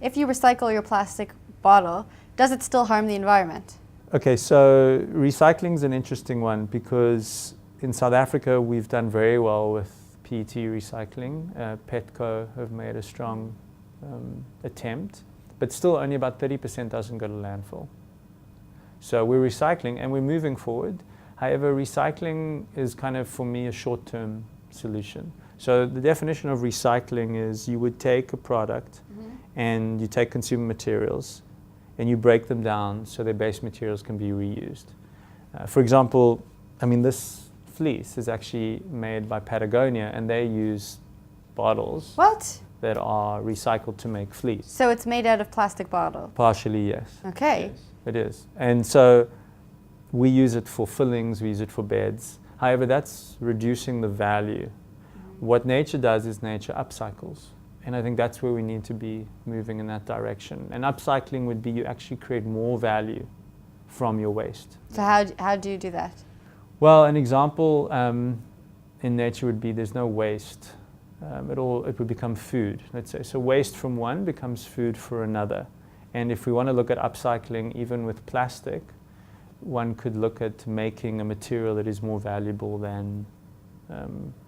if you recycle your plastic bottle, does it still harm the environment? Okay, so recycling is an interesting one because in South Africa we've done very well with PET recycling. Petco have made a strong attempt, but still only about 30% doesn't go to landfill. So we're recycling and we're moving forward. However, recycling is kind of, for me, a short-term solution. So the definition of recycling is you would take a product and you take consumer materials and you break them down so their base materials can be reused. For example, I mean, this fleece is actually made by Patagonia and they use bottles that are recycled to make fleece. So it's made out of plastic bottle? Partially, yes. Okay. Yes, it is. And so we use it for fillings, we use it for beds. However, that's reducing the value. What nature does is nature upcycles. And I think that's where we need to be moving in that direction. And upcycling would be you actually create more value from your waste. So how do you do that? Well, an example in nature would be there's no waste. It would become food, let's say. So waste from one becomes food for another. And if we want to look at upcycling, even with plastic, one could look at making a material that is more valuable than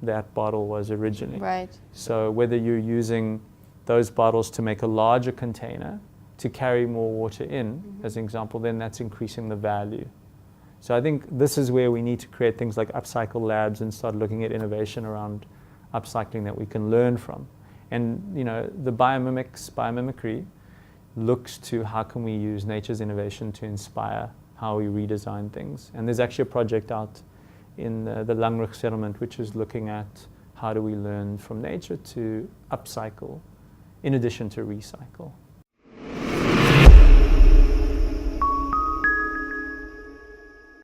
that bottle was originally. Right. So whether you're using those bottles to make a larger container to carry more water in, as an example, then that's increasing the value. So I think this is where we need to create things like upcycle labs and start looking at innovation around upcycling that we can learn from. And you know, the biomimicry looks to how can we use nature's innovation to inspire how we redesign things. And there's actually a project out in the Langrich settlement which is looking at how do we learn from nature to upcycle in addition to recycle.